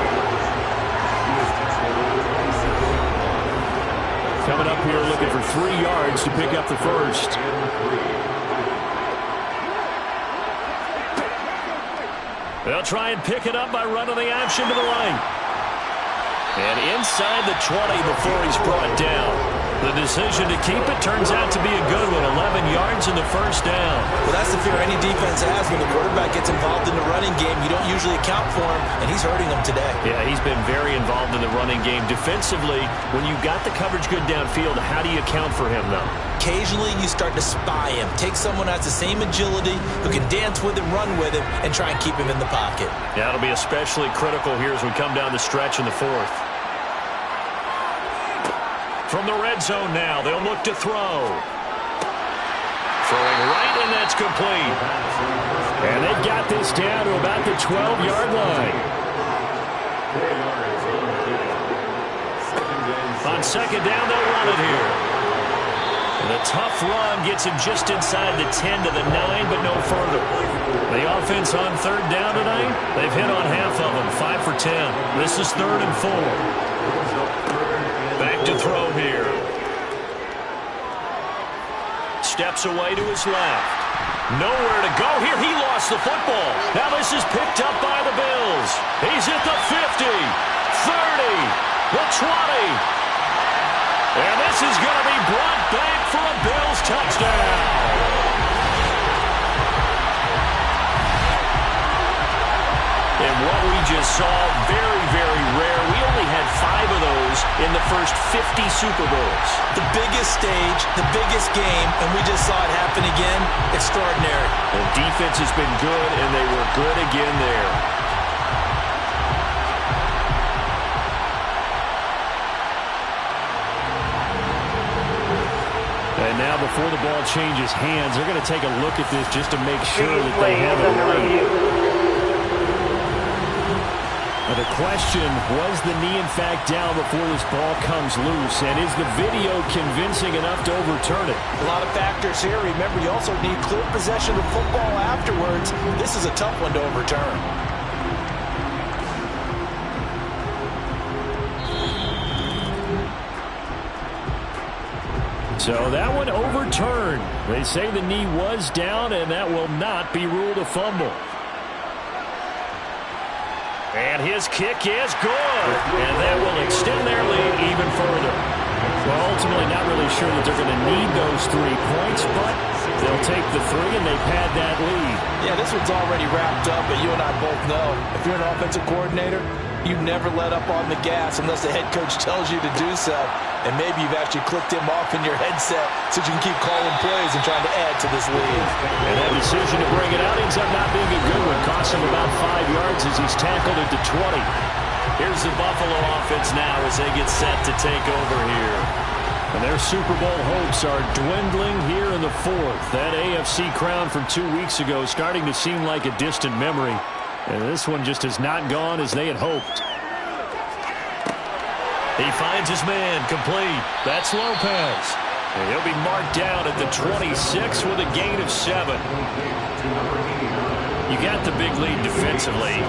Coming up here looking for 3 yards to pick up the first. They'll try and pick it up by running the option to the right. And inside the 20 before he's brought down. The decision to keep it turns out to be a good one. 11 yards in the first down. Well, that's the fear any defense has when the quarterback gets involved in the running game. You don't usually account for him, and he's hurting them today. Yeah, he's been very involved in the running game. Defensively, when you've got the coverage good downfield, how do you account for him, though? Occasionally, you start to spy him. Take someone who has the same agility, who can dance with him, run with him, and try and keep him in the pocket. Yeah, it'll be especially critical here as we come down the stretch in the fourth. From the red zone now, they'll look to throw. Throwing right, and that's complete. And they've got this down to about the 12-yard line. On second down, they'll run it here. And a tough run gets him just inside the 10 to the 9, but no further. The offense on third down tonight, they've hit on half of them, 5 for 10. This is 3rd and 4. Back to throw here. Steps away to his left. Nowhere to go here. He lost the football. Now this is picked up by the Bills. He's at the 50, 30, the 20. And this is going to be brought back for a Bills touchdown. And what we just saw, very, very rare. We only had 5 of those in the first 50 Super Bowls. The biggest stage, the biggest game, and we just saw it happen again. Extraordinary. The defense has been good, and they were good again there. And now before the ball changes hands, they're going to take a look at this just to make sure that they have it right. The question, was the knee in fact down before this ball comes loose? And is the video convincing enough to overturn it? A lot of factors here. Remember, you also need clear possession of the football afterwards. This is a tough one to overturn. So that one overturned. They say the knee was down, and that will not be ruled a fumble. And his kick is good. And that will extend their lead even further. Well, ultimately not really sure that they're going to need those 3 points, but they'll take the 3 and they pad that lead. Yeah, this one's already wrapped up, but you and I both know if you're an offensive coordinator, you never let up on the gas unless the head coach tells you to do so. And maybe you've actually clicked him off in your headset so you can keep calling plays and trying to add to this lead. And that decision to bring it out ends up not being a good one. Costs him about 5 yards as he's tackled at the 20. Here's the Buffalo offense now as they get set to take over here. And their Super Bowl hopes are dwindling here in the 4th. That AFC crown from 2 weeks ago is starting to seem like a distant memory. And this one just has not gone as they had hoped. He finds his man complete. That's Lopez. And he'll be marked down at the 26 with a gain of 7. You got the big lead defensively.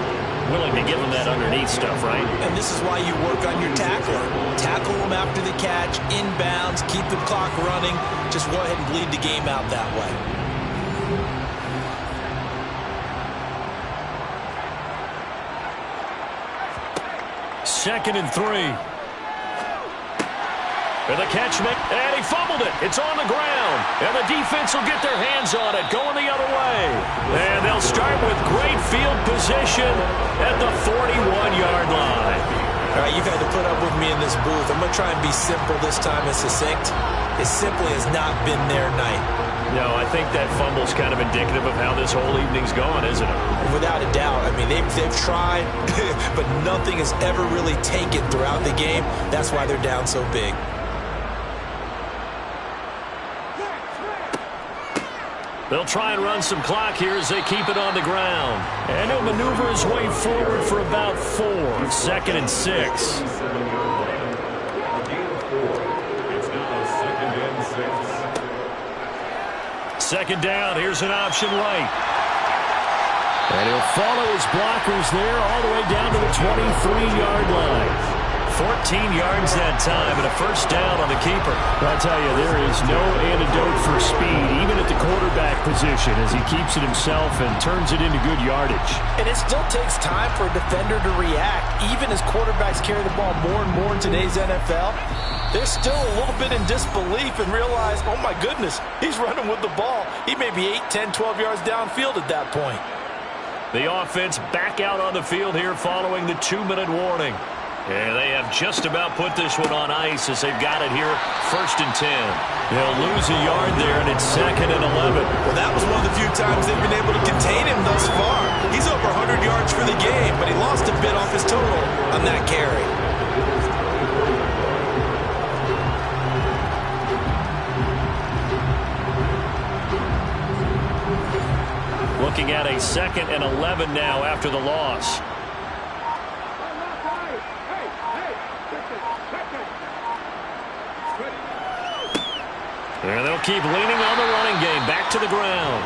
Willing to give him that underneath stuff, right? And this is why you work on your tackler. Tackle him after the catch, inbounds, keep the clock running. Just go ahead and bleed the game out that way. Second and 3. And the catch, and he fumbled it. It's on the ground. And the defense will get their hands on it, going the other way. And they'll start with great field position at the 41-yard line. All right, you've had to put up with me in this booth. I'm going to try and be simple this time and succinct. It simply has not been their night. No, I think that fumble's kind of indicative of how this whole evening's going, isn't it? Without a doubt. I mean, they've tried, but nothing has ever really taken throughout the game. That's why they're down so big. They'll try and run some clock here as they keep it on the ground. And he'll maneuver his way forward for about 4. Second and 6. Second down, here's an option right. And he'll follow his blockers there all the way down to the 23-yard line. 14 yards that time and a first down on the keeper. I tell you, there is no antidote for speed, even at the quarterback position, as he keeps it himself and turns it into good yardage. And it still takes time for a defender to react, even as quarterbacks carry the ball more and more in today's NFL. They're still a little bit in disbelief and realize, oh my goodness, he's running with the ball. He may be 8, 10, 12 yards downfield at that point. The offense back out on the field here following the 2-minute warning. And they have just about put this one on ice as they've got it here, 1st and 10. They'll lose a yard there, and it's 2nd and 11. Well, that was one of the few times they've been able to contain him thus far. He's over 100 yards for the game, but he lost a bit off his total on that carry. Looking at a 2nd and 11 now after the loss. And they'll keep leaning on the running game back to the ground.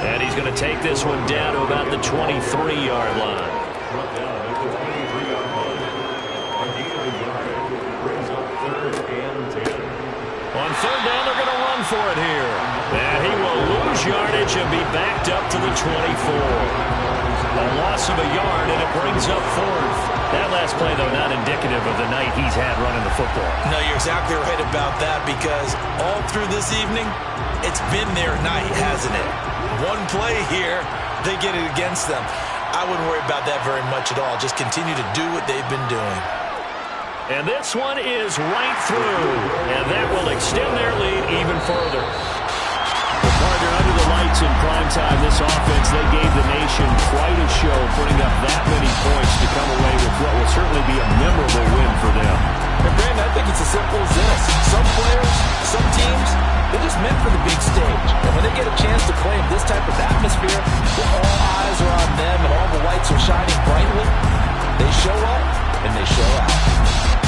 And he's going to take this one down to about the 23-yard line. On 3rd down, they're going to run for it here. And he will lose yardage and be backed up to the 24. A loss of a yard, and it brings up 4th. That last play, though, not indicative of the night he's had running the football. No, you're exactly right about that, because all through this evening, it's been their night, hasn't it? One play here, they get it against them. I wouldn't worry about that very much at all. Just continue to do what they've been doing. And this one is right through, and that will extend their lead even further. Partner, under the lights in primetime, this offense, they gave the nation quite a show, putting up that many points to come away with what will certainly be a memorable win for them. And Brandon, I think it's as simple as this. Some players, some teams, they're just meant for the big stage. And when they get a chance to play in this type of atmosphere, where all eyes are on them and all the lights are shining brightly, they show up and they show out.